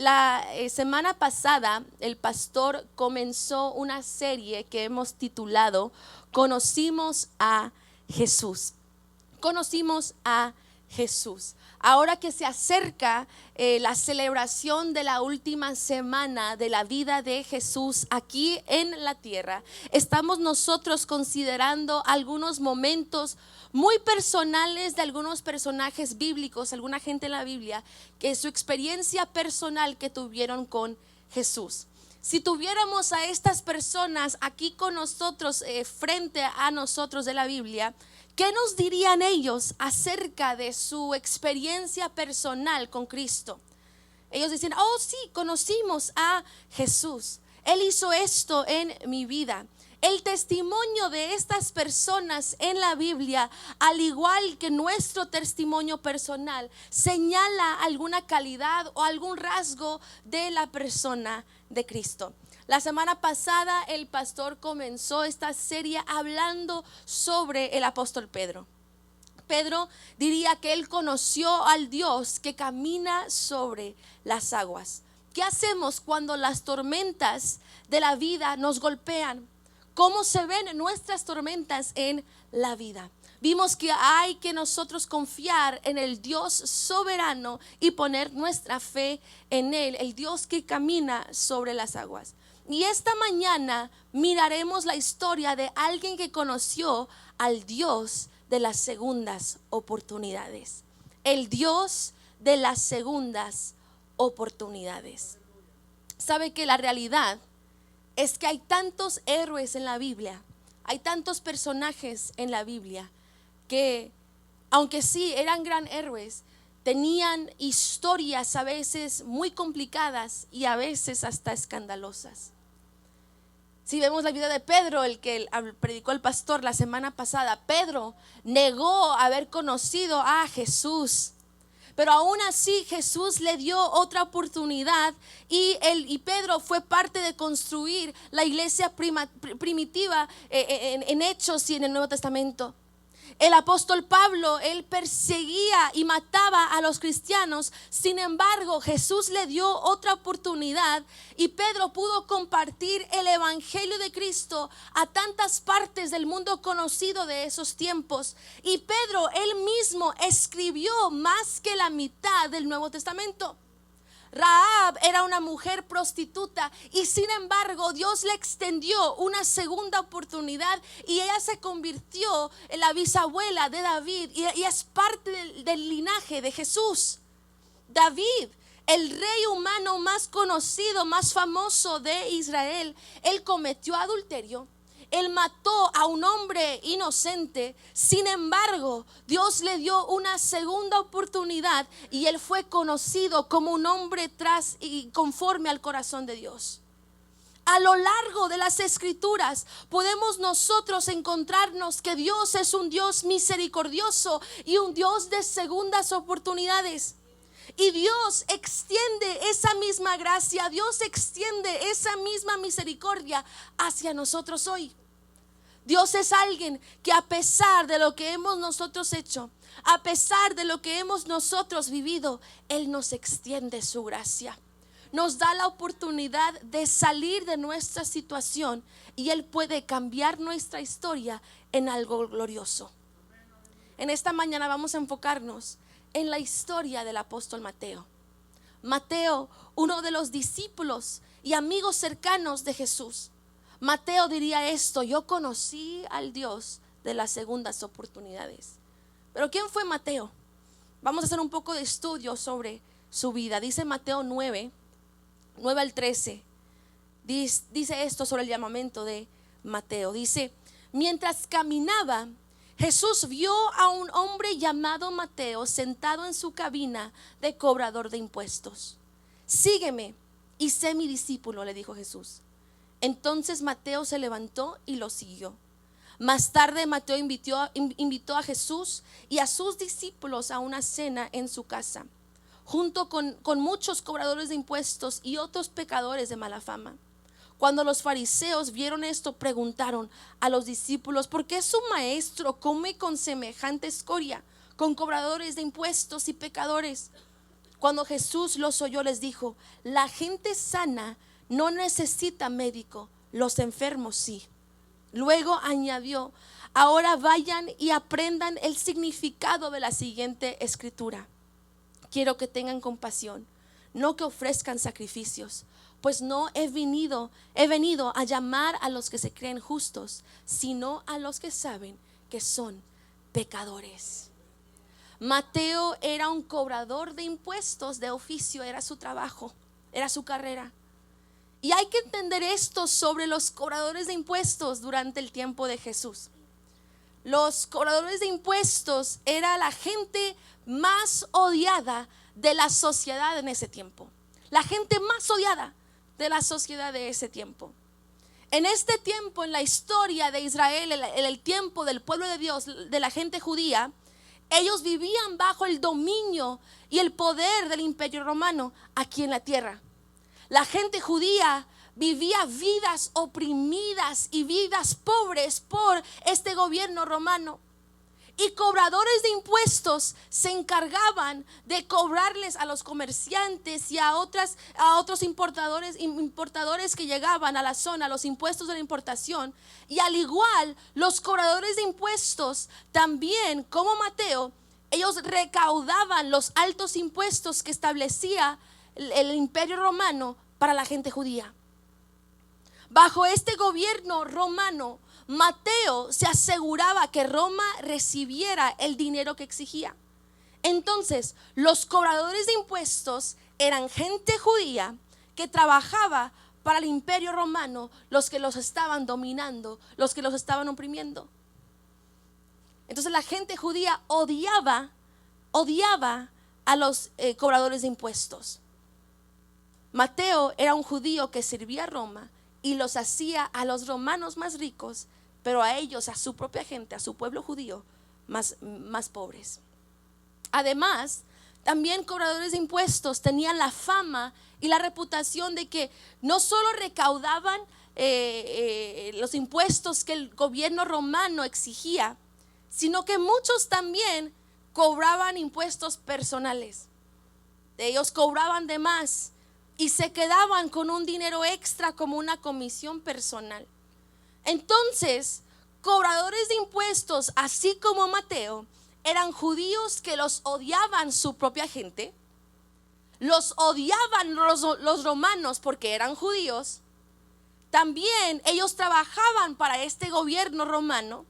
La semana pasada el pastor comenzó una serie que hemos titulado Conocimos a Jesús. Conocimos a Jesús. Ahora que se acerca la celebración de la última semana de la vida de Jesús aquí en la tierra, estamos nosotros considerando algunos momentos muy personales de algunos personajes bíblicos, alguna gente en la Biblia, que su experiencia personal que tuvieron con Jesús. Si tuviéramos a estas personas aquí con nosotros, frente a nosotros de la Biblia, ¿qué nos dirían ellos acerca de su experiencia personal con Cristo? Ellos dicen, oh sí, conocimos a Jesús. Él hizo esto en mi vida. El testimonio de estas personas en la Biblia, al igual que nuestro testimonio personal, señala alguna calidad o algún rasgo de la persona de Cristo. La semana pasada el pastor comenzó esta serie hablando sobre el apóstol Pedro. Pedro diría que él conoció al Dios que camina sobre las aguas. ¿Qué hacemos cuando las tormentas de la vida nos golpean? ¿Cómo se ven nuestras tormentas en la vida? Vimos que hay que nosotros confiar en el Dios soberano y poner nuestra fe en Él, el Dios que camina sobre las aguas. Y esta mañana miraremos la historia de alguien que conoció al Dios de las segundas oportunidades. El Dios de las segundas oportunidades. ¿Sabe que la realidad es que hay tantos héroes en la Biblia, hay tantos personajes en la Biblia que, aunque sí eran gran héroes, tenían historias a veces muy complicadas y a veces hasta escandalosas? Si vemos la vida de Pedro, el que predicó el pastor la semana pasada, Pedro negó haber conocido a Jesús. Pero aún así Jesús le dio otra oportunidad y Pedro fue parte de construir la iglesia primitiva en Hechos y en el Nuevo Testamento. El apóstol Pablo, él perseguía y mataba a los cristianos. Sin embargo, Jesús le dio otra oportunidad y Pedro pudo compartir el evangelio de Cristo a tantas partes del mundo conocido de esos tiempos. Y Pedro, él mismo escribió más que la mitad del Nuevo Testamento. Rahab era una mujer prostituta y sin embargo Dios le extendió una segunda oportunidad y ella se convirtió en la bisabuela de David y es parte del linaje de Jesús. David, el rey humano más conocido, más famoso de Israel, él cometió adulterio. Él mató a un hombre inocente. Sin embargo, Dios le dio una segunda oportunidad y él fue conocido como un hombre tras y conforme al corazón de Dios. A lo largo de las escrituras podemos nosotros encontrarnos que Dios es un Dios misericordioso y un Dios de segundas oportunidades. Y Dios extiende esa misma gracia, Dios extiende esa misma misericordia hacia nosotros hoy. Dios es alguien que a pesar de lo que hemos nosotros hecho, a pesar de lo que hemos nosotros vivido, Él nos extiende su gracia. Nos da la oportunidad de salir de nuestra situación y Él puede cambiar nuestra historia en algo glorioso. En esta mañana vamos a enfocarnos en la historia del apóstol Mateo. Mateo, uno de los discípulos y amigos cercanos de Jesús. Mateo diría esto: yo conocí al Dios de las segundas oportunidades. Pero ¿quién fue Mateo? Vamos a hacer un poco de estudio sobre su vida. Dice Mateo 9 al 13. Dice esto sobre el llamamiento de Mateo. Dice: mientras caminaba, Jesús vio a un hombre llamado Mateo sentado en su cabina de cobrador de impuestos. Sígueme y sé mi discípulo, le dijo Jesús. Entonces Mateo se levantó y lo siguió. Más tarde Mateo invitó a Jesús y a sus discípulos a una cena en su casa, junto con muchos cobradores de impuestos y otros pecadores de mala fama. Cuando los fariseos vieron esto, preguntaron a los discípulos: ¿por qué su maestro come con semejante escoria, con cobradores de impuestos y pecadores? Cuando Jesús los oyó, les dijo: la gente sana no necesita médico, los enfermos sí. Luego añadió: ahora vayan y aprendan el significado de la siguiente escritura. Quiero que tengan compasión, no que ofrezcan sacrificios, pues no he venido a llamar a los que se creen justos, sino a los que saben que son pecadores. Mateo era un cobrador de impuestos de oficio, era su trabajo, era su carrera. Y hay que entender esto sobre los cobradores de impuestos durante el tiempo de Jesús. Los cobradores de impuestos era la gente más odiada de la sociedad en ese tiempo. La gente más odiada de la sociedad de ese tiempo. En este tiempo, en la historia de Israel, en el tiempo del pueblo de Dios, de la gente judía, ellos vivían bajo el dominio y el poder del imperio romano aquí en la tierra. La gente judía vivía vidas oprimidas y vidas pobres por este gobierno romano. Y cobradores de impuestos se encargaban de cobrarles a los comerciantes y a otros importadores que llegaban a la zona, los impuestos de la importación. Y al igual, los cobradores de impuestos también, como Mateo, ellos recaudaban los altos impuestos que establecía el imperio romano para la gente judía. Bajo este gobierno romano, Mateo se aseguraba que Roma recibiera el dinero que exigía. Entonces, los cobradores de impuestos eran gente judía que trabajaba para el imperio romano, los que los estaban dominando, los que los estaban oprimiendo. Entonces la gente judía odiaba a los cobradores de impuestos. Mateo era un judío que servía a Roma y los hacía a los romanos más ricos, pero a ellos, a su propia gente, a su pueblo judío, más pobres. Además, también cobradores de impuestos tenían la fama y la reputación de que no solo recaudaban los impuestos que el gobierno romano exigía, sino que muchos también cobraban impuestos personales. Ellos cobraban de más y se quedaban con un dinero extra como una comisión personal. Entonces, cobradores de impuestos, así como Mateo, eran judíos que los odiaban su propia gente, los odiaban los romanos porque eran judíos. También ellos trabajaban para este gobierno romano,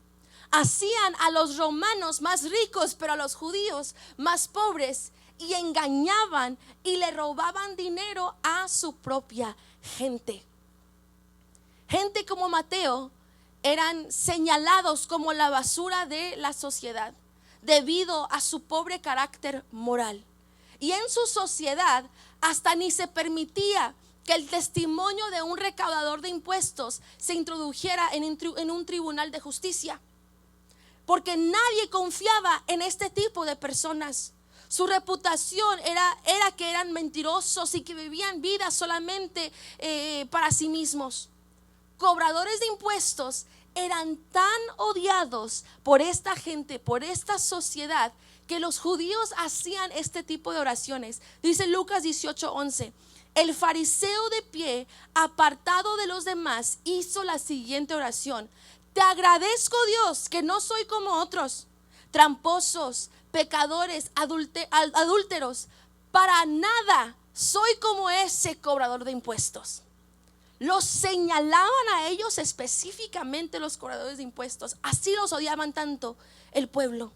hacían a los romanos más ricos, pero a los judíos más pobres, y engañaban y le robaban dinero a su propia gente. Gente como Mateo eran señalados como la basura de la sociedad debido a su pobre carácter moral. Y en su sociedad hasta ni se permitía que el testimonio de un recaudador de impuestos se introdujera en un tribunal de justicia, porque nadie confiaba en este tipo de personas. Su reputación era que eran mentirosos y que vivían vidas solamente para sí mismos. Cobradores de impuestos eran tan odiados por esta gente, por esta sociedad, que los judíos hacían este tipo de oraciones. Dice Lucas 18:11: el fariseo de pie, apartado de los demás, hizo la siguiente oración: te agradezco, Dios, que no soy como otros, tramposos, pecadores, adúlteros. Para nada soy como ese cobrador de impuestos. Los señalaban a ellos específicamente, los cobradores de impuestos. Así los odiaban tanto el pueblo.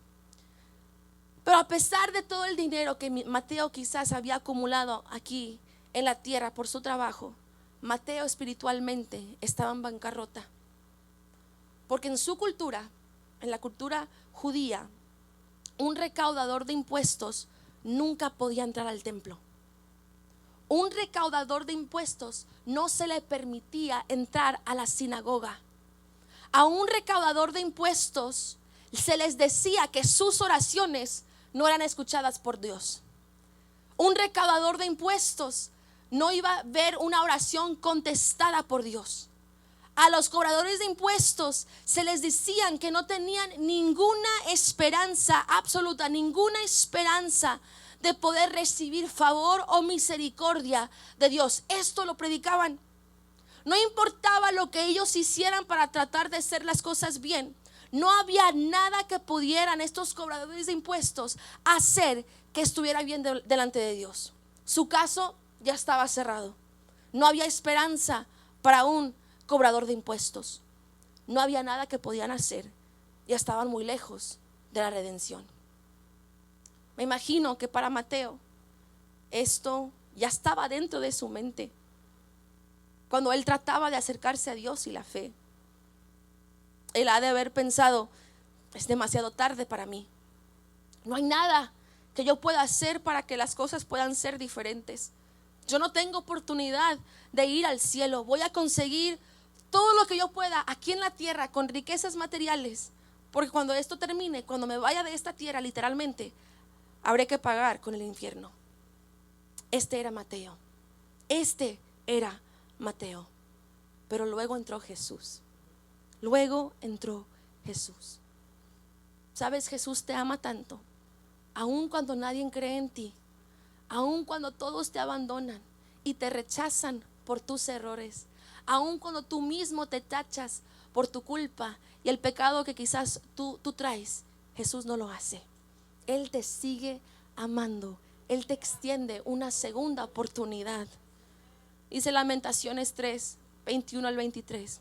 Pero a pesar de todo el dinero que Mateo quizás había acumulado aquí en la tierra por su trabajo, Mateo espiritualmente estaba en bancarrota. Porque en su cultura, en la cultura judía, un recaudador de impuestos nunca podía entrar al templo. Un recaudador de impuestos no se le permitía entrar a la sinagoga. A un recaudador de impuestos se les decía que sus oraciones no eran escuchadas por Dios. Un recaudador de impuestos no iba a ver una oración contestada por Dios. A los cobradores de impuestos se les decían que no tenían ninguna esperanza absoluta, ninguna esperanza de poder recibir favor o misericordia de Dios. Esto lo predicaban. No importaba lo que ellos hicieran para tratar de hacer las cosas bien. No había nada que pudieran estos cobradores de impuestos hacer que estuviera bien delante de Dios. Su caso ya estaba cerrado. No había esperanza para un cobrador de impuestos. No había nada que podían hacer. Ya estaban muy lejos de la redención. Me imagino que para Mateo esto ya estaba dentro de su mente cuando él trataba de acercarse a Dios y la fe. Él ha de haber pensado: es demasiado tarde para mí. No hay nada que yo pueda hacer para que las cosas puedan ser diferentes. Yo no tengo oportunidad de ir al cielo. Voy a conseguir todo lo que yo pueda aquí en la tierra con riquezas materiales, porque cuando esto termine, cuando me vaya de esta tierra, literalmente habré que pagar con el infierno. Este era Mateo. Este era Mateo. Pero luego entró Jesús. Luego entró Jesús. Sabes, Jesús te ama tanto, aun cuando nadie cree en ti, aun cuando todos te abandonan y te rechazan por tus errores, aun cuando tú mismo te tachas por tu culpa y el pecado que quizás tú traes. Jesús no lo hace. Él te sigue amando. Él te extiende una segunda oportunidad. Dice Lamentaciones 3, 21 al 23.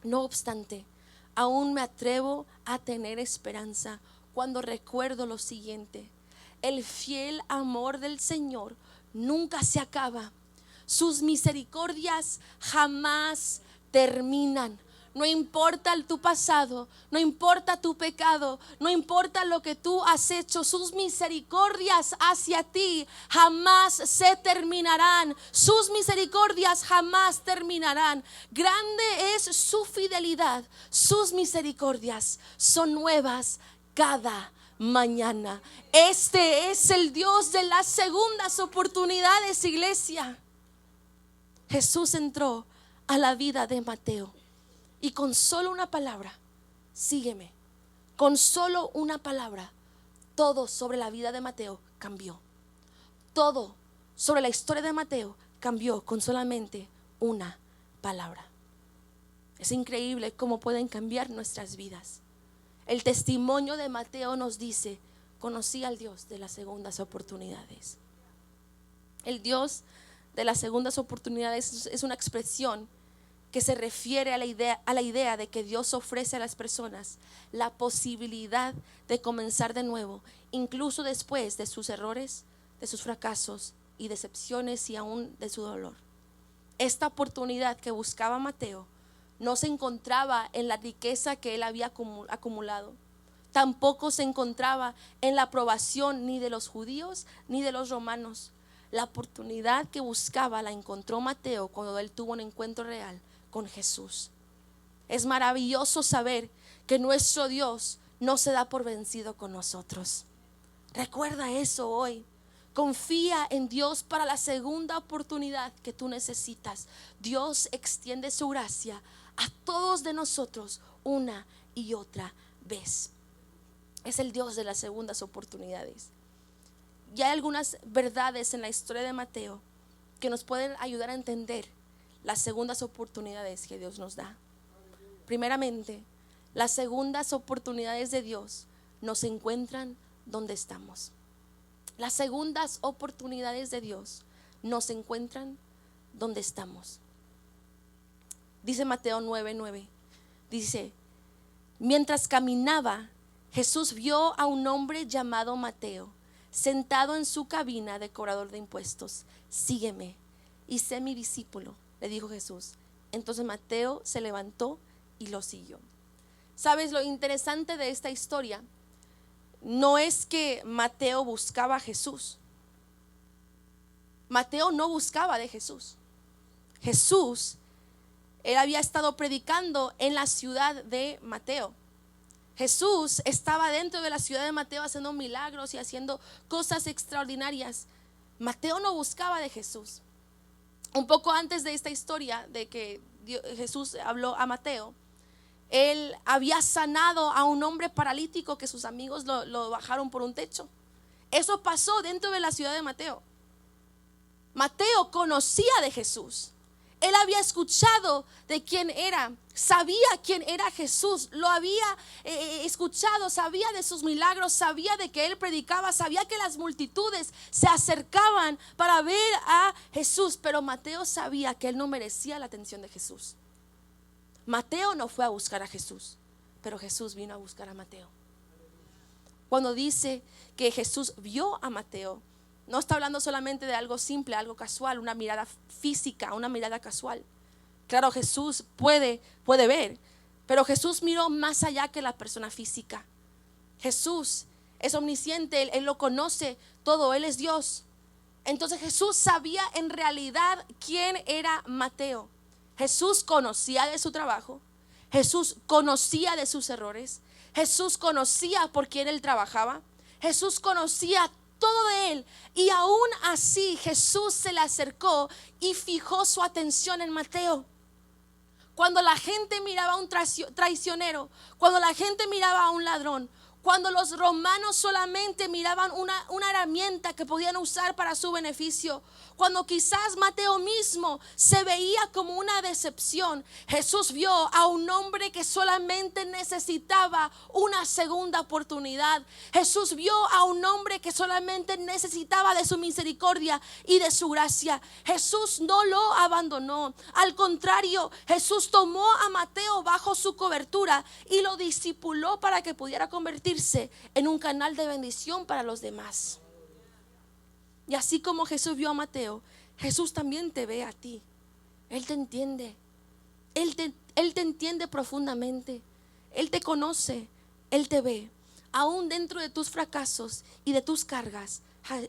No obstante, aún me atrevo a tener esperanza cuando recuerdo lo siguiente: el fiel amor del Señor nunca se acaba. Sus misericordias jamás terminan. No importa tu pasado, no importa tu pecado, no importa lo que tú has hecho, sus misericordias hacia ti jamás se terminarán. Sus misericordias jamás terminarán. Grande es su fidelidad. Sus misericordias son nuevas cada mañana. Este es el Dios de las segundas oportunidades, iglesia. Jesús entró a la vida de Mateo y con solo una palabra: sígueme. Con solo una palabra, todo sobre la vida de Mateo cambió. Todo sobre la historia de Mateo cambió con solamente una palabra. Es increíble cómo pueden cambiar nuestras vidas. El testimonio de Mateo nos dice: conocí al Dios de las segundas oportunidades. El Dios de las segundas oportunidades es una expresión que se refiere a la idea de que Dios ofrece a las personas la posibilidad de comenzar de nuevo, incluso después de sus errores, de sus fracasos y decepciones y aún de su dolor. Esta oportunidad que buscaba Mateo no se encontraba en la riqueza que él había acumulado. Tampoco se encontraba en la aprobación ni de los judíos ni de los romanos. La oportunidad que buscaba la encontró Mateo cuando él tuvo un encuentro real con Jesús. Es maravilloso saber que nuestro Dios no se da por vencido con nosotros. Recuerda eso hoy. Confía en Dios para la segunda oportunidad que tú necesitas. Dios extiende su gracia a todos de nosotros una y otra vez. Es el Dios de las segundas oportunidades. Y hay algunas verdades en la historia de Mateo que nos pueden ayudar a entender las segundas oportunidades que Dios nos da. Primeramente, las segundas oportunidades de Dios nos encuentran donde estamos. Las segundas oportunidades de Dios nos encuentran donde estamos. Dice Mateo 9:9. Dice: mientras caminaba, Jesús vio a un hombre llamado Mateo sentado en su cabina de cobrador de impuestos. Sígueme y sé mi discípulo, le dijo Jesús. Entonces Mateo se levantó y lo siguió. ¿Sabes lo interesante de esta historia? No es que Mateo buscaba a Jesús. Mateo no buscaba de Jesús. Jesús, él había estado predicando en la ciudad de Mateo. Jesús estaba dentro de la ciudad de Mateo haciendo milagros y haciendo cosas extraordinarias. Mateo no buscaba de Jesús. Un poco antes de esta historia de que Jesús habló a Mateo, él había sanado a un hombre paralítico que sus amigos lo bajaron por un techo. Eso pasó dentro de la ciudad de Mateo. Mateo conocía de Jesús. Él había escuchado de quién era, sabía quién era Jesús, lo había escuchado, sabía de sus milagros, sabía de que él predicaba, sabía que las multitudes se acercaban para ver a Jesús, pero Mateo sabía que él no merecía la atención de Jesús. Mateo no fue a buscar a Jesús, pero Jesús vino a buscar a Mateo. Cuando dice que Jesús vio a Mateo, no está hablando solamente de algo simple, algo casual, una mirada física, una mirada casual. Claro, Jesús puede ver, pero Jesús miró más allá que la persona física. Jesús es omnisciente, Él lo conoce todo, Él es Dios. Entonces Jesús sabía en realidad quién era Mateo. Jesús conocía de su trabajo, Jesús conocía de sus errores, Jesús conocía por quién él trabajaba, Jesús conocía todo de él, y aún así Jesús se le acercó y fijó su atención en Mateo. Cuando la gente miraba a un traicionero, cuando la gente miraba a un ladrón, cuando los romanos solamente miraban una herramienta que podían usar para su beneficio, cuando quizás Mateo mismo se veía como una decepción, Jesús vio a un hombre que solamente necesitaba una segunda oportunidad. Jesús vio a un hombre que solamente necesitaba de su misericordia y de su gracia. Jesús no lo abandonó, al contrario, Jesús tomó a Mateo bajo su cobertura y lo discipuló para que pudiera convertirse en un canal de bendición para los demás. Y así como Jesús vio a Mateo, Jesús también te ve a ti. Él te entiende. Él te entiende profundamente. Él te conoce. Él te ve. Aún dentro de tus fracasos y de tus cargas,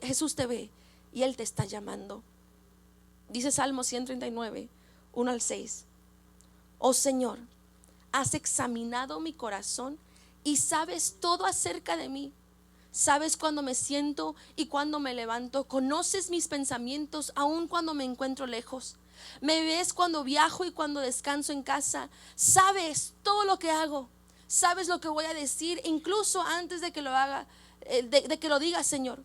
Jesús te ve y Él te está llamando. Dice Salmo 139, 1 al 6. Oh Señor, has examinado mi corazón y sabes todo acerca de mí. Sabes cuando me siento y cuando me levanto. Conoces mis pensamientos aun cuando me encuentro lejos. Me ves cuando viajo y cuando descanso en casa. Sabes todo lo que hago. Sabes lo que voy a decir incluso antes de que lo haga, de que lo diga, Señor.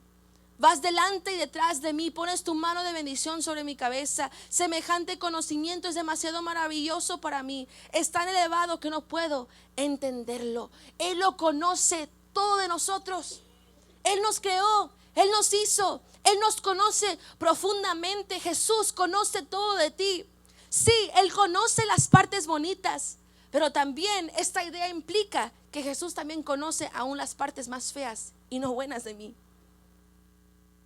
Vas delante y detrás de mí, pones tu mano de bendición sobre mi cabeza. Semejante conocimiento es demasiado maravilloso para mí. Es tan elevado que no puedo entenderlo. Él lo conoce todo de nosotros. Él nos creó, Él nos hizo, Él nos conoce profundamente. Jesús conoce todo de ti. Sí, Él conoce las partes bonitas, pero también esta idea implica que Jesús también conoce aún las partes más feas y no buenas de mí.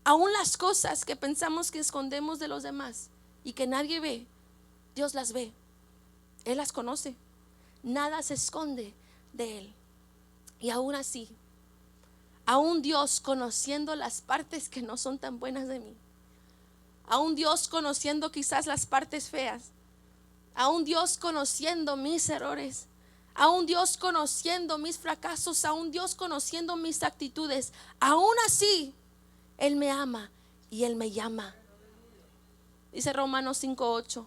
Aún las cosas que pensamos que escondemos de los demás y que nadie ve, Dios las ve. Él las conoce. Nada se esconde de Él. Y aún así, aún Dios conociendo las partes que no son tan buenas de mí, aún Dios conociendo quizás las partes feas, aún Dios conociendo mis errores, aún Dios conociendo mis fracasos, aún Dios conociendo mis actitudes, aún así Él me ama y Él me llama. Dice Romanos 5:8,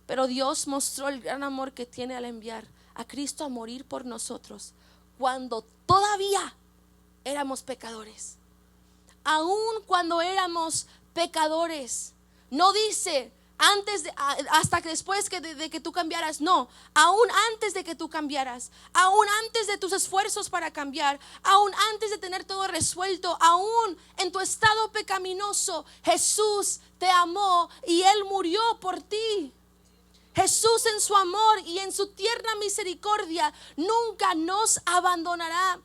pero Dios mostró el gran amor que tiene al enviar a Cristo a morir por nosotros cuando todavía éramos pecadores. Aún cuando éramos pecadores. No dice hasta que después de que tú cambiaras. No, aún antes de que tú cambiaras, aún antes de tus esfuerzos para cambiar, aún antes de tener todo resuelto, aún en tu estado pecaminoso, Jesús te amó y Él murió por ti. Jesús en su amor y en su tierna misericordia nunca nos abandonará.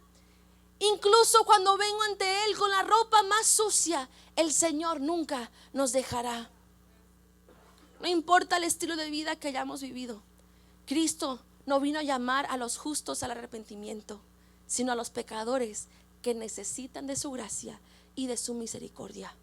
Incluso cuando vengo ante Él con la ropa más sucia, el Señor nunca nos dejará. No importa el estilo de vida que hayamos vivido, Cristo no vino a llamar a los justos al arrepentimiento, sino a los pecadores que necesitan de su gracia y de su misericordia.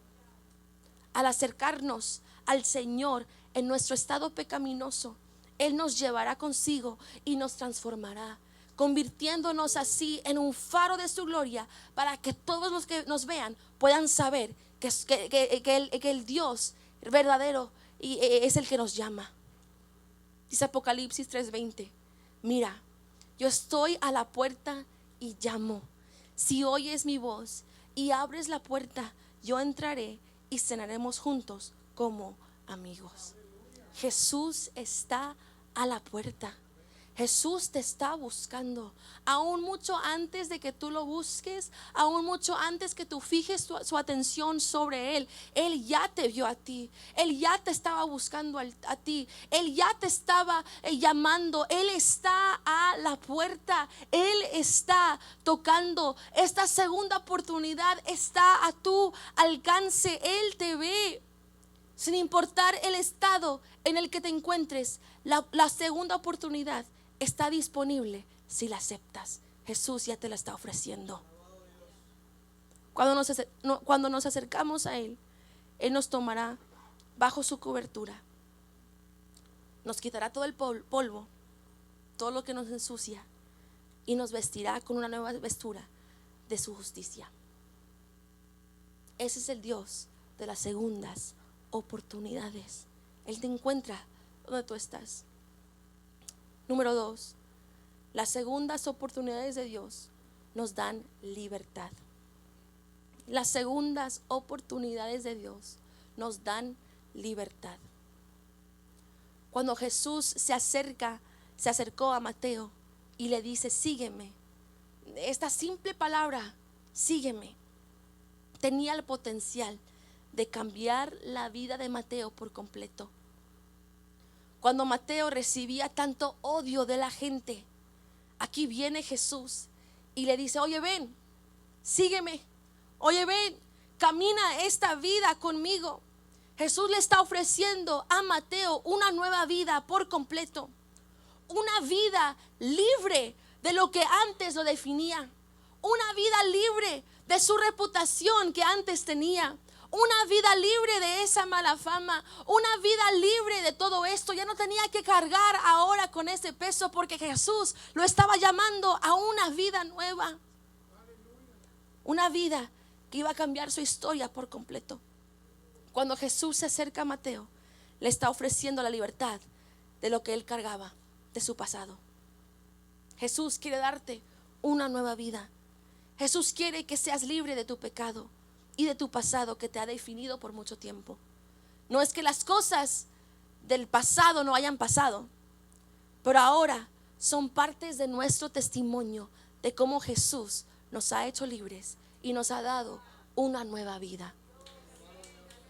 Al acercarnos al Señor en nuestro estado pecaminoso, Él nos llevará consigo y nos transformará, convirtiéndonos así en un faro de su gloria, para que todos los que nos vean puedan saber que el Dios verdadero es el que nos llama. Dice Apocalipsis 3:20, mira, yo estoy a la puerta y llamo. Si oyes mi voz y abres la puerta, yo entraré y cenaremos juntos como amigos. Jesús está a la puerta. Jesús te está buscando, aún mucho antes de que tú lo busques, aún mucho antes que tú fijes su atención sobre Él. Él ya te vio a ti, Él ya te estaba buscando a ti, Él ya te estaba llamando, Él está a la puerta, Él está tocando. Esta segunda oportunidad está a tu alcance, Él te ve. Sin importar el estado en el que te encuentres, la segunda oportunidad está disponible si la aceptas. Jesús ya te la está ofreciendo. Cuando nos acercamos a Él, Él nos tomará bajo su cobertura, nos quitará todo el polvo, todo lo que nos ensucia, y nos vestirá con una nueva vestura de su justicia. Ese es el Dios de las segundas oportunidades. Él te encuentra donde tú estás. Número 2, las segundas oportunidades de Dios nos dan libertad. Las segundas oportunidades de Dios nos dan libertad. Cuando Jesús se acercó a Mateo y le dice: sígueme, esta simple palabra, sígueme, tenía el potencial de cambiar la vida de Mateo por completo. Cuando Mateo recibía tanto odio de la gente, aquí viene Jesús y le dice: oye, ven, sígueme, oye, ven, camina esta vida conmigo. Jesús le está ofreciendo a Mateo una nueva vida por completo, una vida libre de lo que antes lo definía, una vida libre de su reputación que antes tenía, una vida libre de esa mala fama, una vida libre de todo esto. Ya no tenía que cargar ahora con ese peso, porque Jesús lo estaba llamando a una vida nueva, una vida que iba a cambiar su historia por completo. Cuando Jesús se acerca a Mateo, le está ofreciendo la libertad de lo que él cargaba, de su pasado. Jesús quiere darte una nueva vida. Jesús quiere que seas libre de tu pecado y de tu pasado que te ha definido por mucho tiempo. No es que las cosas del pasado no hayan pasado, pero ahora son partes de nuestro testimonio de cómo Jesús nos ha hecho libres y nos ha dado una nueva vida.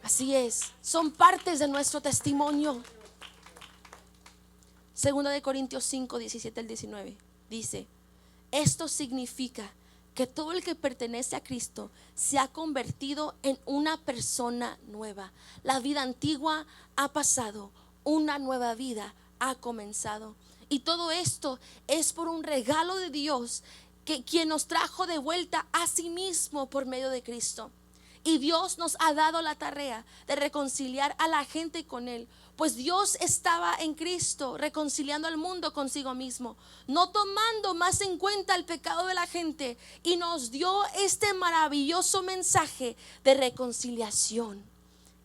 Así es, son partes de nuestro testimonio. 2 de Corintios 5, 17 al 19 dice: esto significa que todo el que pertenece a Cristo se ha convertido en una persona nueva. La vida antigua ha pasado, una nueva vida ha comenzado. Y todo esto es por un regalo de Dios, que quien nos trajo de vuelta a sí mismo por medio de Cristo. Y Dios nos ha dado la tarea de reconciliar a la gente con Él, pues Dios estaba en Cristo reconciliando al mundo consigo mismo, no tomando más en cuenta el pecado de la gente, y nos dio este maravilloso mensaje de reconciliación.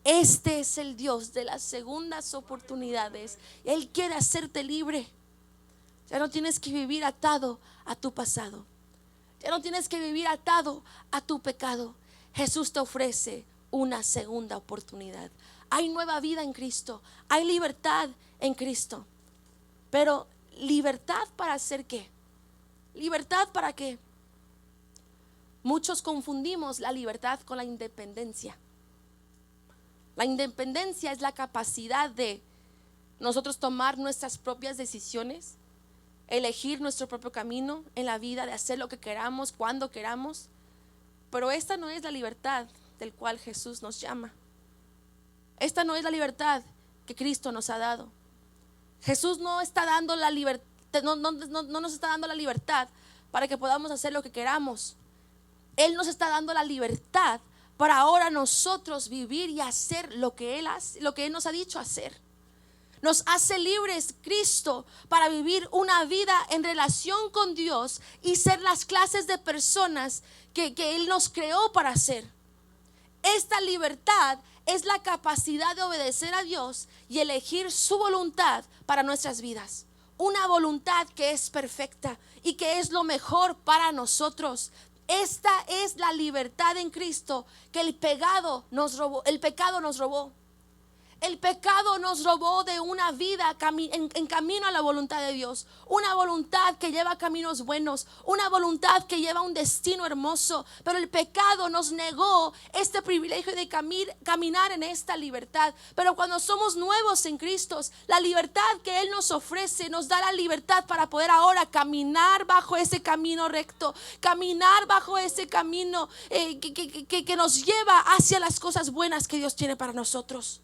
Este es el Dios de las segundas oportunidades. Él quiere hacerte libre. Ya no tienes que vivir atado a tu pasado, ya no tienes que vivir atado a tu pecado. Jesús te ofrece una segunda oportunidad. Hay nueva vida en Cristo, hay libertad en Cristo. Pero ¿libertad para hacer qué? ¿Libertad para qué? Muchos confundimos la libertad con la independencia. La independencia es la capacidad de nosotros tomar nuestras propias decisiones, elegir nuestro propio camino en la vida, de hacer lo que queramos, cuando queramos. Pero esta no es la libertad del cual Jesús nos llama. Esta no es la libertad que Cristo nos ha dado. Jesús no está dando la libertad, no nos está dando la libertad para que podamos hacer lo que queramos. Él nos está dando la libertad para ahora nosotros vivir y hacer lo que Él nos ha dicho hacer. Nos hace libres Cristo para vivir una vida en relación con Dios y ser las clases de personas que Él nos creó para ser. Esta libertad es la capacidad de obedecer a Dios y elegir su voluntad para nuestras vidas. Una voluntad que es perfecta y que es lo mejor para nosotros. Esta es la libertad en Cristo que el pecado nos robó. El pecado nos robó. El pecado nos robó de una vida en camino a la voluntad de Dios. Una voluntad que lleva caminos buenos. Una voluntad que lleva un destino hermoso. Pero el pecado nos negó este privilegio de caminar en esta libertad. Pero cuando somos nuevos en Cristo, la libertad que Él nos ofrece nos da la libertad para poder ahora caminar bajo ese camino recto. Caminar bajo ese camino que nos lleva hacia las cosas buenas que Dios tiene para nosotros.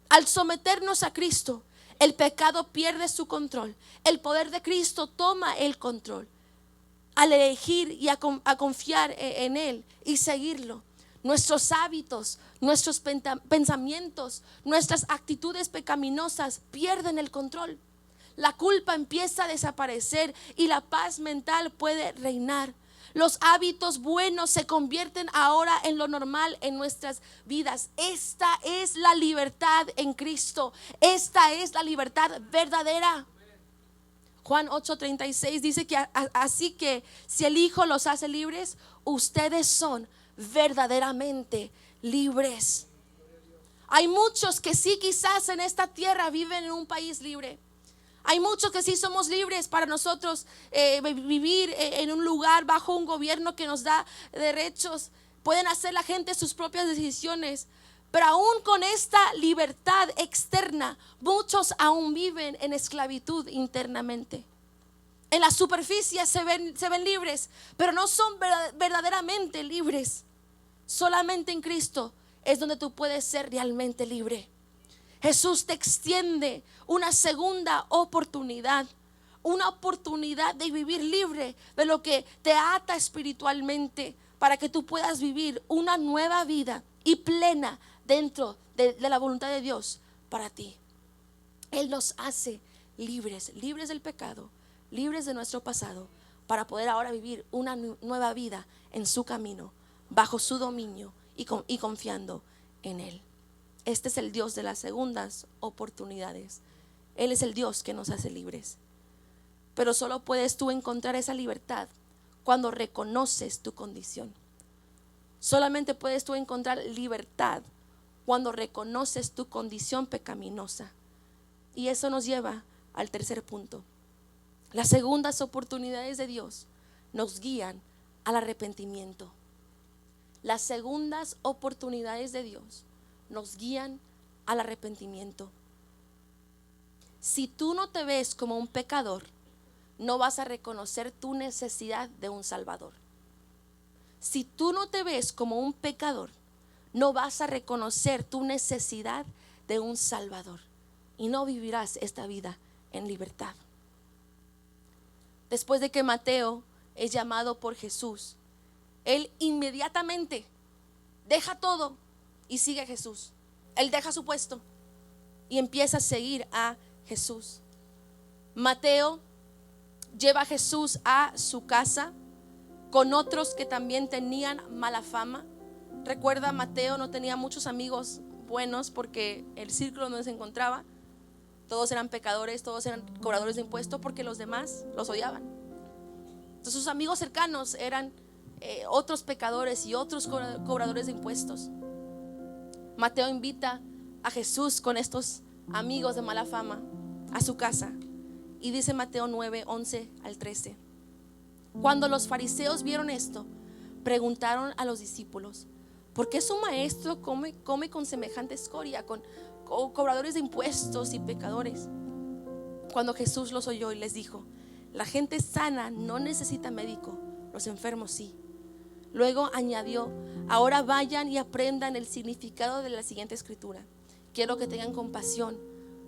Al someternos a Cristo, el pecado pierde su control. El poder de Cristo toma el control. Al elegir y a confiar en Él y seguirlo, nuestros hábitos, nuestros pensamientos, nuestras actitudes pecaminosas pierden el control. La culpa empieza a desaparecer y la paz mental puede reinar. Los hábitos buenos se convierten ahora en lo normal en nuestras vidas. Esta es la libertad en Cristo. Esta es la libertad verdadera. Juan 8:36 dice que así que si el Hijo los hace libres, ustedes son verdaderamente libres. Hay muchos que sí, quizás en esta tierra viven en un país libre. Hay muchos que sí somos libres para nosotros vivir en un lugar bajo un gobierno que nos da derechos. Pueden hacer la gente sus propias decisiones. Pero aún con esta libertad externa, muchos aún viven en esclavitud internamente. En la superficie se ven libres, pero no son verdaderamente libres. Solamente en Cristo es donde tú puedes ser realmente libre. Jesús te extiende una segunda oportunidad, una oportunidad de vivir libre de lo que te ata espiritualmente, para que tú puedas vivir una nueva vida y plena dentro de la voluntad de Dios para ti. Él nos hace libres, libres del pecado, libres de nuestro pasado, para poder ahora vivir una nueva vida en su camino, bajo su dominio y confiando en Él. Este es el Dios de las segundas oportunidades. Él es el Dios que nos hace libres. Pero solo puedes tú encontrar esa libertad cuando reconoces tu condición. Solamente puedes tú encontrar libertad cuando reconoces tu condición pecaminosa. Y eso nos lleva al tercer punto. Las segundas oportunidades de Dios nos guían al arrepentimiento. Las segundas oportunidades de Dios nos guían al arrepentimiento. Si tú no te ves como un pecador, no vas a reconocer tu necesidad de un Salvador. Si tú no te ves como un pecador, no vas a reconocer tu necesidad de un Salvador y no vivirás esta vida en libertad. Después de que Mateo es llamado por Jesús, él inmediatamente deja todo y sigue a Jesús. Él deja su puesto y empieza a seguir a Jesús. Mateo lleva a Jesús a su casa con otros que también tenían mala fama. Recuerda, Mateo no tenía muchos amigos buenos porque el círculo donde se encontraba, todos eran pecadores, todos eran cobradores de impuestos, porque los demás los odiaban. Entonces sus amigos cercanos eran otros pecadores y otros cobradores de impuestos. Mateo invita a Jesús con estos amigos de mala fama a su casa, y dice Mateo 9:11-13: cuando los fariseos vieron esto, preguntaron a los discípulos: ¿por qué su maestro come con semejante escoria, con cobradores de impuestos y pecadores? Cuando Jesús los oyó y les dijo: la gente sana no necesita médico, los enfermos sí. Luego añadió: ahora vayan y aprendan el significado de la siguiente escritura. Quiero que tengan compasión,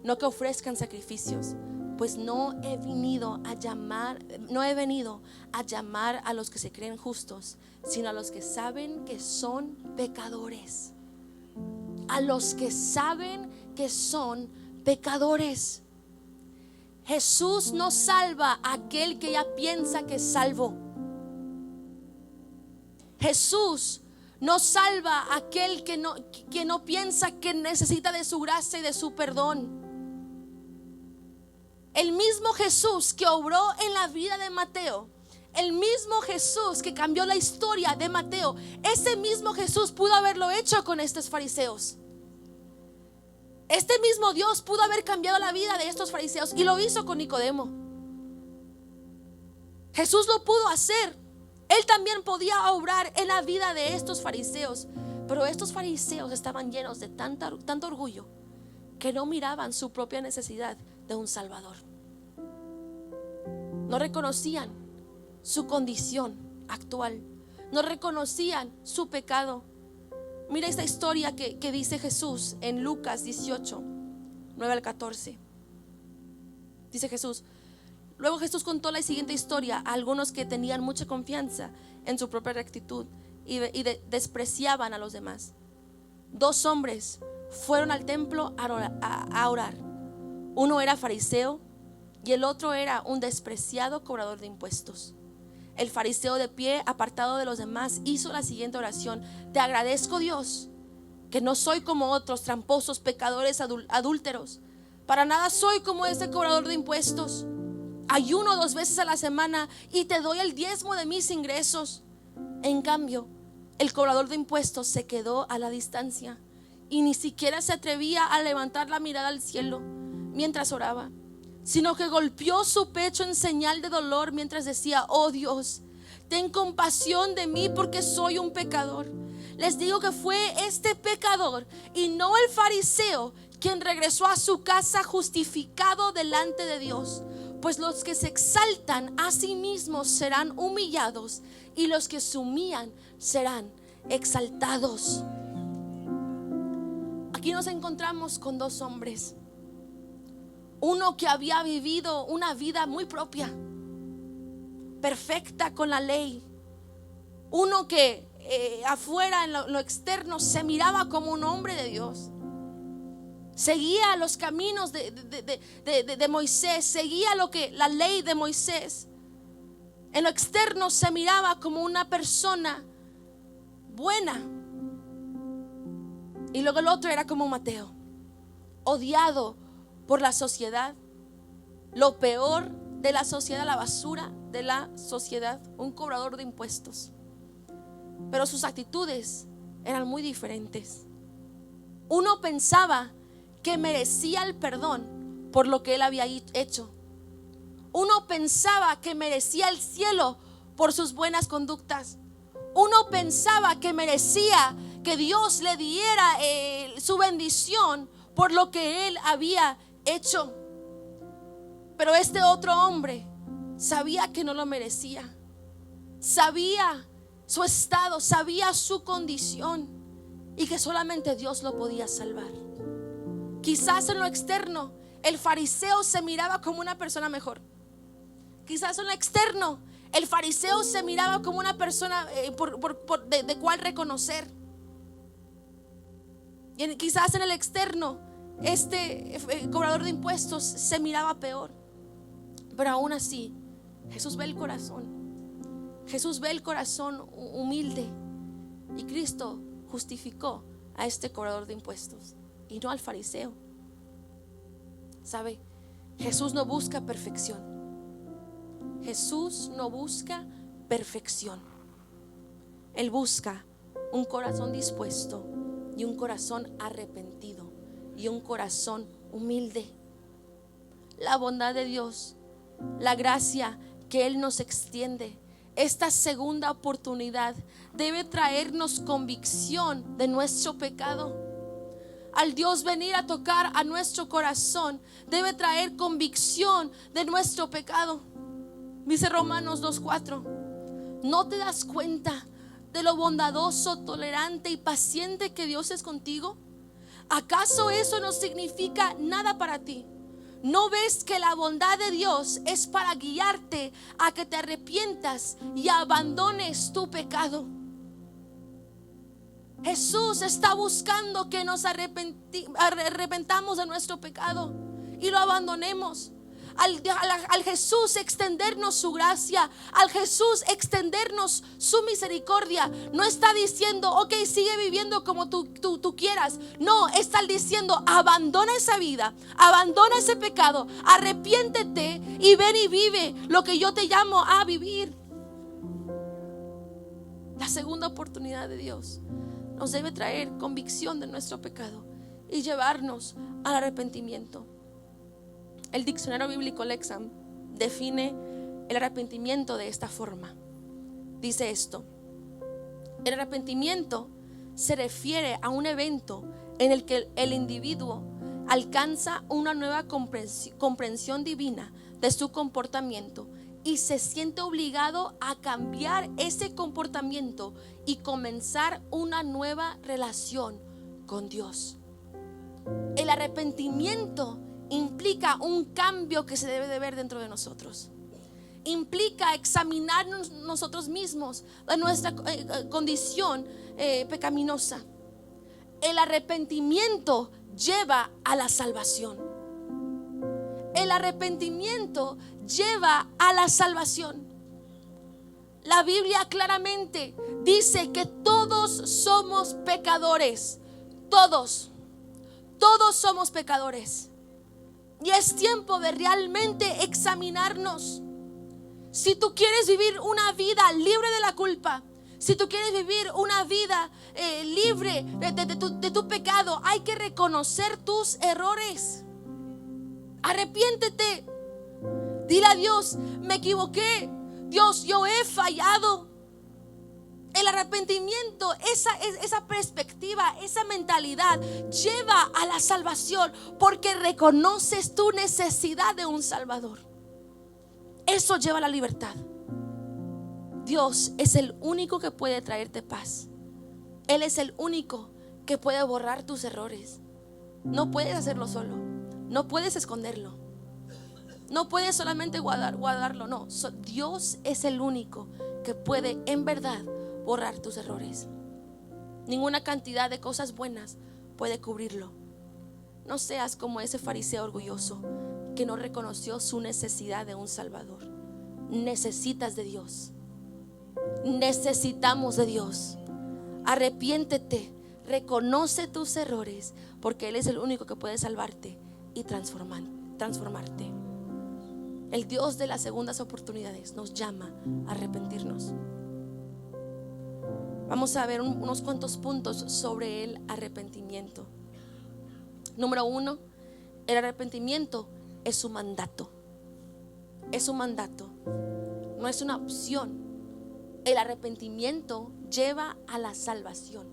no que ofrezcan sacrificios, pues no he venido a llamar a los que se creen justos, sino a los que saben que son pecadores. A los que saben que son pecadores. Jesús no salva a aquel que ya piensa que es salvo. Jesús no salva a aquel que no piensa que necesita de su gracia y de su perdón. El mismo Jesús que obró en la vida de Mateo el mismo Jesús que cambió la historia de Mateo, ese mismo Jesús pudo haberlo hecho con estos fariseos. Este mismo Dios pudo haber cambiado la vida de estos fariseos y lo hizo con Nicodemo. Jesús lo pudo hacer. Él también podía obrar en la vida de estos fariseos. Pero estos fariseos estaban llenos de tanto orgullo que no miraban su propia necesidad de un Salvador. No reconocían su condición actual. No reconocían su pecado. Mira esta historia que dice Jesús en Lucas 18, 9 al 14. Dice Jesús: luego Jesús contó la siguiente historia a algunos que tenían mucha confianza en su propia rectitud y despreciaban a los demás. 2 hombres fueron al templo a orar. Uno era fariseo y el otro era un despreciado cobrador de impuestos. El fariseo, de pie, apartado de los demás, hizo la siguiente oración: te agradezco, Dios, que no soy como otros tramposos, pecadores, adúlteros. Para nada soy como ese cobrador de impuestos. Ayuno 2 veces a la semana y te doy el diezmo de mis ingresos. En cambio, el cobrador de impuestos se quedó a la distancia y ni siquiera se atrevía a levantar la mirada al cielo mientras oraba, sino que golpeó su pecho en señal de dolor mientras decía: oh Dios, ten compasión de mí porque soy un pecador. Les digo que fue este pecador y no el fariseo quien regresó a su casa justificado delante de Dios. Pues los que se exaltan a sí mismos serán humillados y los que se humillan serán exaltados. Aquí nos encontramos con 2 hombres. Uno que había vivido una vida muy propia, perfecta con la ley. Uno que afuera, en lo externo, se miraba como un hombre de Dios. Seguía los caminos de Moisés, seguía la ley de Moisés. En lo externo se miraba como una persona buena. Y luego el otro era como Mateo, odiado por la sociedad, lo peor de la sociedad, la basura de la sociedad, un cobrador de impuestos. Pero sus actitudes eran muy diferentes. Uno pensaba que merecía el perdón por lo que él había hecho. Uno pensaba que merecía el cielo por sus buenas conductas. Uno pensaba que merecía que Dios le diera su bendición por lo que él había hecho. Pero este otro hombre sabía que no lo merecía. Sabía su estado, sabía su condición y que solamente Dios lo podía salvar. Quizás en lo externo el fariseo se miraba como una persona mejor. Quizás en lo externo el fariseo se miraba como una persona de cual reconocer. Y quizás en el externo este cobrador de impuestos se miraba peor. Pero aún así Jesús ve el corazón. Jesús ve el corazón humilde. Y Cristo justificó a este cobrador de impuestos y no al fariseo. ¿Sabe? Jesús no busca perfección. Jesús no busca perfección. Él busca un corazón dispuesto y un corazón arrepentido y un corazón humilde. La bondad de Dios, la gracia que Él nos extiende, esta segunda oportunidad debe traernos convicción de nuestro pecado. Al Dios venir a tocar a nuestro corazón, debe traer convicción de nuestro pecado. Dice Romanos 2:4: ¿no te das cuenta de lo bondadoso, tolerante y paciente que Dios es contigo? ¿Acaso eso no significa nada para ti? ¿No ves que la bondad de Dios es para guiarte a que te arrepientas y abandones tu pecado? Jesús está buscando que nos arrepentamos de nuestro pecado y lo abandonemos. Al Jesús extendernos su gracia, al Jesús extendernos su misericordia, no está diciendo: ok, sigue viviendo como tú quieras. No, está diciendo: abandona esa vida, abandona ese pecado, arrepiéntete y ven y vive lo que yo te llamo a vivir. La segunda oportunidad de Dios nos debe traer convicción de nuestro pecado y llevarnos al arrepentimiento. El diccionario bíblico Lexham define el arrepentimiento de esta forma. Dice esto: el arrepentimiento se refiere a un evento en el que el individuo alcanza una nueva comprensión divina de su comportamiento y se siente obligado a cambiar ese comportamiento y comenzar una nueva relación con Dios. El arrepentimiento implica un cambio que se debe de ver dentro de nosotros. Implica examinarnos nosotros mismos de nuestra condición pecaminosa. El arrepentimiento lleva a la salvación. El arrepentimiento lleva a la salvación. La Biblia claramente dice que todos somos pecadores. Todos somos pecadores. Y es tiempo de realmente examinarnos. Si tú quieres vivir una vida libre de la culpa, si tú quieres vivir una vida libre de tu pecado, hay que reconocer tus errores. Arrepiéntete. Dile a Dios: me equivoqué. Dios, yo he fallado. El arrepentimiento, esa perspectiva, esa mentalidad lleva a la salvación, porque reconoces tu necesidad de un Salvador. Eso lleva a la libertad. Dios es el único que puede traerte paz. Él es el único que puede borrar tus errores. No puedes hacerlo solo. No puedes esconderlo. No puedes solamente guardarlo. No, Dios es el único que puede en verdad borrar tus errores. Ninguna cantidad de cosas buenas puede cubrirlo. No seas como ese fariseo orgulloso que no reconoció su necesidad de un Salvador. Necesitas de Dios. Necesitamos de Dios. Arrepiéntete, reconoce tus errores, porque Él es el único que puede salvarte y transformarte. El Dios de las segundas oportunidades nos llama a arrepentirnos. Vamos a ver unos cuantos puntos sobre el arrepentimiento. Número 1, el arrepentimiento es un mandato. Es un mandato, no es una opción. El arrepentimiento lleva a la salvación.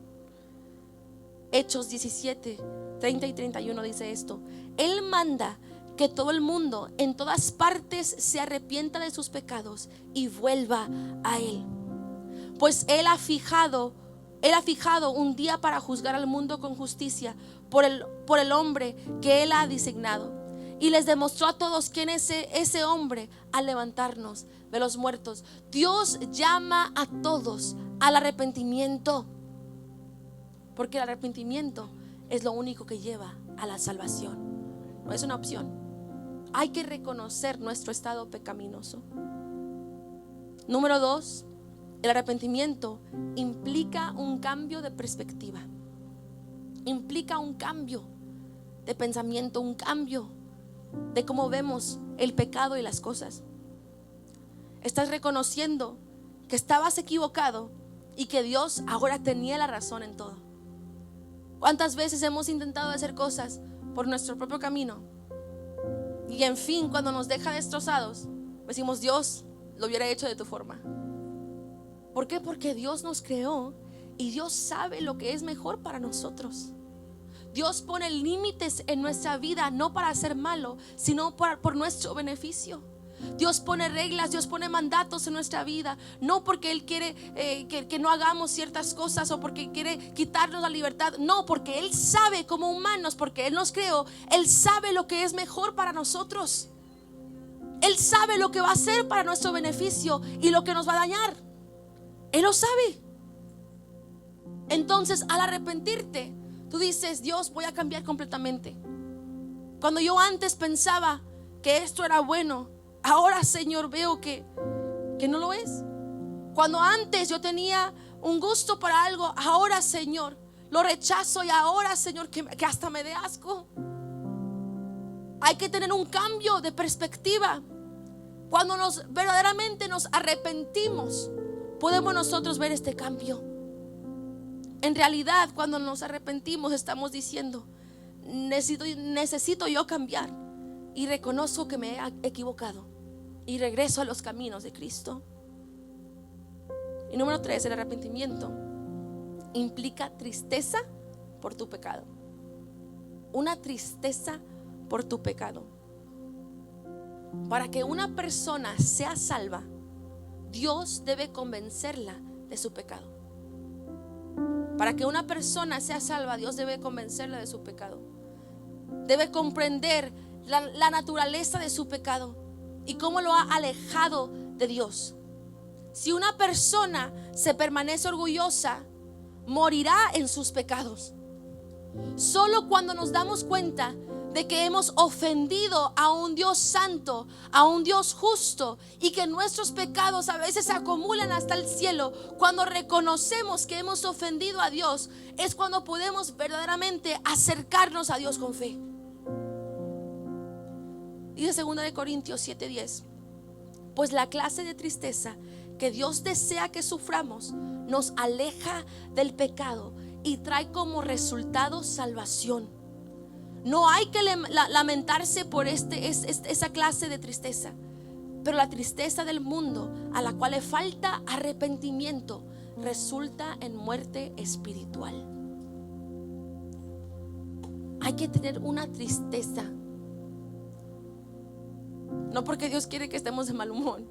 Hechos 17, 30 y 31 dice esto: Él manda que todo el mundo en todas partes se arrepienta de sus pecados y vuelva a Él. Pues Él ha fijado un día para juzgar al mundo con justicia por el hombre que Él ha designado. Y les demostró a todos quién es ese hombre al levantarnos de los muertos. Dios llama a todos al arrepentimiento, porque el arrepentimiento es lo único que lleva a la salvación. No es una opción. Hay que reconocer nuestro estado pecaminoso. Número 2, el arrepentimiento implica un cambio de perspectiva. Implica un cambio de pensamiento, un cambio de cómo vemos el pecado y las cosas. Estás reconociendo que estabas equivocado y que Dios ahora tenía la razón en todo. ¿Cuántas veces hemos intentado hacer cosas por nuestro propio camino y en fin, cuando nos deja destrozados, decimos: Dios, lo hubiera hecho de tu forma? ¿Por qué? Porque Dios nos creó y Dios sabe lo que es mejor para nosotros. Dios pone límites en nuestra vida, no para hacer malo, sino por nuestro beneficio. Dios pone reglas, Dios pone mandatos en nuestra vida, no porque Él quiere que no hagamos ciertas cosas o porque quiere quitarnos la libertad. No, porque Él sabe, como humanos, porque Él nos creó, Él sabe lo que es mejor para nosotros. Él sabe lo que va a hacer para nuestro beneficio y lo que nos va a dañar. Él lo sabe. Entonces, al arrepentirte, tú dices: Dios, voy a cambiar completamente. Cuando yo antes pensaba que esto era bueno, ahora, Señor, veo que no lo es. Cuando antes yo tenía un gusto para algo, ahora, Señor, lo rechazo. Y ahora, Señor, que hasta me dé asco. Hay que tener un cambio de perspectiva. Cuando verdaderamente nos arrepentimos, podemos nosotros ver este cambio. En realidad, cuando nos arrepentimos, estamos diciendo: necesito yo cambiar, y reconozco que me he equivocado y regreso a los caminos de Cristo. Y número 3, el arrepentimiento implica tristeza por tu pecado. Una tristeza por tu pecado. Para que una persona sea salva, Dios debe convencerla de su pecado. Para que una persona sea salva, Dios debe convencerla de su pecado. Debe comprender la naturaleza de su pecado y cómo lo ha alejado de Dios. Si una persona se permanece orgullosa, morirá en sus pecados. Solo cuando nos damos cuenta de que hemos ofendido a un Dios santo, a un Dios justo, y que nuestros pecados a veces se acumulan hasta el cielo, cuando reconocemos que hemos ofendido a Dios, es cuando podemos verdaderamente acercarnos a Dios con fe. Dice 2 Corintios 7:10: pues la clase de tristeza que Dios desea que suframos nos aleja del pecado y trae como resultado salvación. No hay que lamentarse por esa clase de tristeza, pero la tristeza del mundo, a la cual le falta arrepentimiento, resulta en muerte espiritual. Hay que tener una tristeza, no porque Dios quiere que estemos de mal humor,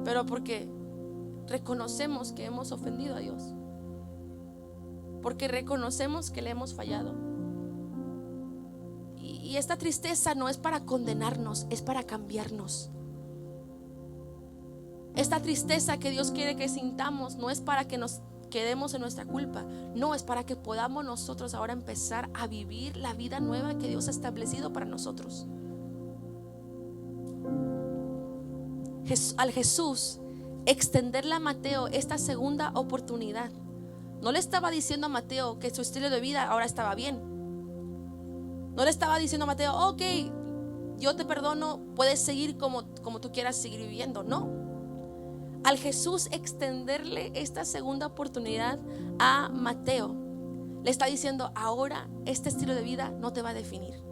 pero porque reconocemos que hemos ofendido a Dios, porque reconocemos que le hemos fallado. Y esta tristeza no es para condenarnos, es para cambiarnos. Esta tristeza que Dios quiere que sintamos no es para que nos quedemos en nuestra culpa, no, es para que podamos nosotros ahora empezar a vivir la vida nueva que Dios ha establecido para nosotros. Al Jesús extenderle a Mateo esta segunda oportunidad, no le estaba diciendo a Mateo que su estilo de vida ahora estaba bien. No le estaba diciendo a Mateo: ok, yo te perdono, puedes seguir como tú quieras seguir viviendo. No. Al Jesús extenderle esta segunda oportunidad a Mateo, le está diciendo: ahora este estilo de vida no te va a definir.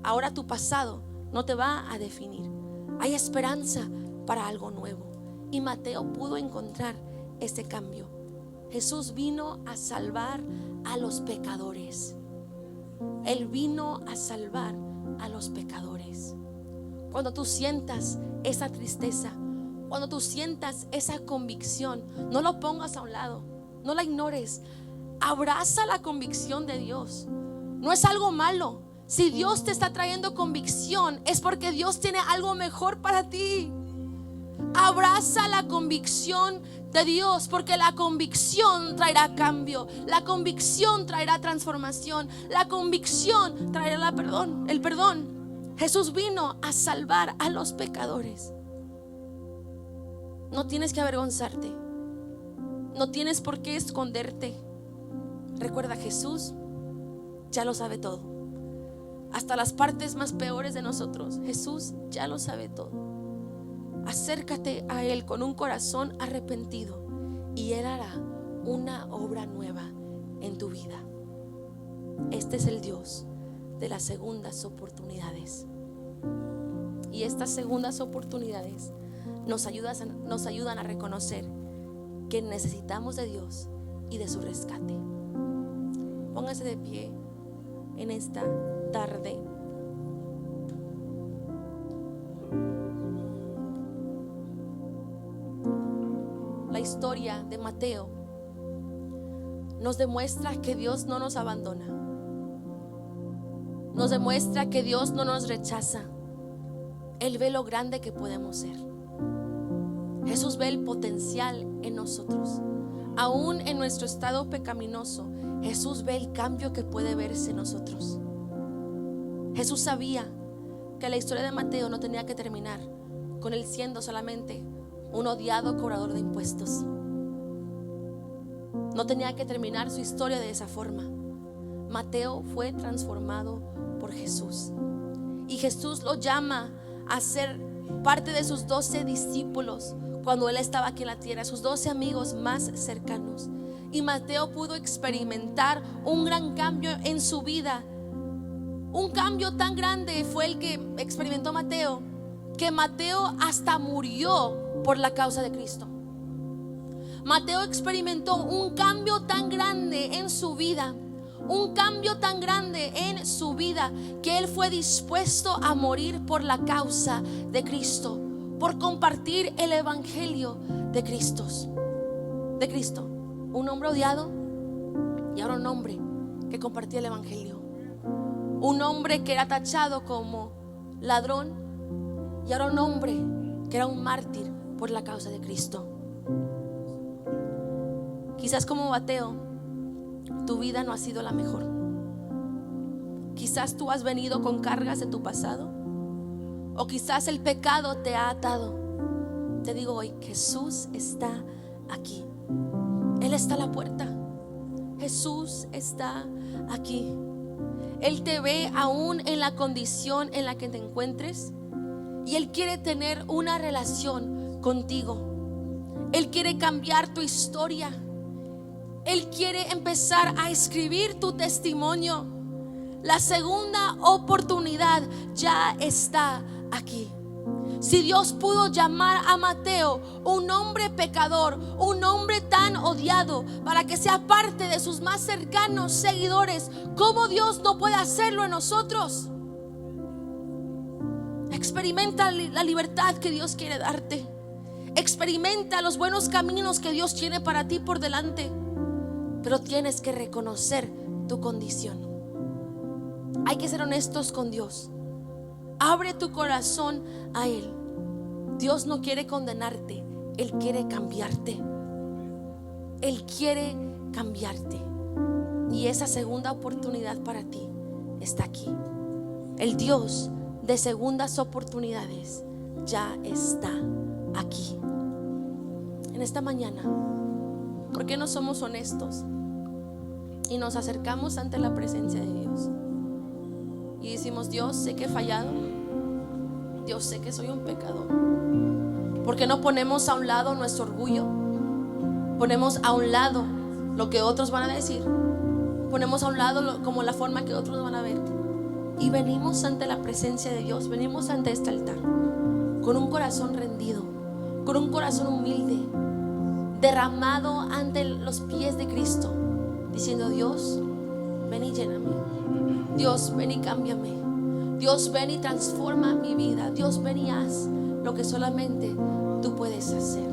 Ahora tu pasado no te va a definir. Hay esperanza para algo nuevo. Y Mateo pudo encontrar ese cambio. Jesús vino a salvar a los pecadores. Él vino a salvar a los pecadores. Cuando tú sientas esa tristeza, cuando tú sientas esa convicción, no lo pongas a un lado, no la ignores. Abraza la convicción de Dios. No es algo malo. Si Dios te está trayendo convicción, es porque Dios tiene algo mejor para ti. Abraza la convicción de Dios, porque la convicción traerá cambio, la convicción traerá transformación, la convicción traerá el perdón. Jesús vino a salvar a los pecadores. No tienes que avergonzarte, no tienes por qué esconderte. Recuerda, Jesús ya lo sabe todo, hasta las partes más peores de nosotros. Jesús ya lo sabe todo. Acércate a Él con un corazón arrepentido y Él hará una obra nueva en tu vida. Este es el Dios de las segundas oportunidades. Y estas segundas oportunidades nos ayudan a reconocer que necesitamos de Dios y de su rescate. Póngase de pie en esta tarde. La historia de Mateo nos demuestra que Dios no nos abandona. Nos demuestra que Dios no nos rechaza. Él ve lo grande que podemos ser. Jesús ve el potencial en nosotros. Aún en nuestro estado pecaminoso, Jesús ve el cambio que puede verse en nosotros. Jesús sabía que la historia de Mateo no tenía que terminar con él siendo solamente un odiado cobrador de impuestos. No tenía que terminar su historia de esa forma. Mateo fue transformado por Jesús, y Jesús lo llama a ser parte de sus 12 discípulos cuando él estaba aquí en la tierra, sus 12 amigos más cercanos. Y Mateo pudo experimentar un gran cambio en su vida. Un cambio tan grande fue el que experimentó Mateo, que Mateo hasta murió por la causa de Cristo. Mateo experimentó un cambio tan grande en su vida, un cambio tan grande en su vida, que él fue dispuesto a morir por la causa de Cristo, por compartir el evangelio de Cristo. Un hombre odiado y ahora un hombre que compartía el evangelio. Un hombre que era tachado como ladrón y ahora un hombre que era un mártir por la causa de Cristo. Quizás como Mateo, tu vida no ha sido la mejor. Quizás tú has venido con cargas de tu pasado, o quizás el pecado te ha atado. Te digo hoy, Jesús está aquí. Él está a la puerta. Jesús está aquí. Él te ve aún en la condición en la que te encuentres, y Él quiere tener una relación contigo. Él quiere cambiar tu historia. Él quiere empezar a escribir tu testimonio. La segunda oportunidad ya está aquí. Si Dios pudo llamar a Mateo, un hombre pecador, un hombre tan odiado, para que sea parte de sus más cercanos seguidores, ¿cómo Dios no puede hacerlo en nosotros? Experimenta la libertad que Dios quiere darte. Experimenta los buenos caminos que Dios tiene para ti por delante. Pero tienes que reconocer tu condición. Hay que ser honestos con Dios. Abre tu corazón a Él. Dios no quiere condenarte, Él quiere cambiarte. Él quiere cambiarte. Y esa segunda oportunidad para ti está aquí. El Dios de segundas oportunidades ya está aquí. En esta mañana, ¿por qué no somos honestos y nos acercamos ante la presencia de Dios y decimos: Dios, sé que he fallado, Dios, sé que soy un pecador? ¿Por qué no ponemos a un lado nuestro orgullo? Ponemos a un lado lo que otros van a decir, ponemos a un lado como la forma que otros van a ver, y venimos ante la presencia de Dios. Venimos ante este altar con un corazón rendido, con un corazón humilde, derramado ante los pies de Cristo, diciendo: Dios, ven y lléname. Dios, ven y cámbiame. Dios, ven y transforma mi vida. Dios, ven y haz lo que solamente tú puedes hacer.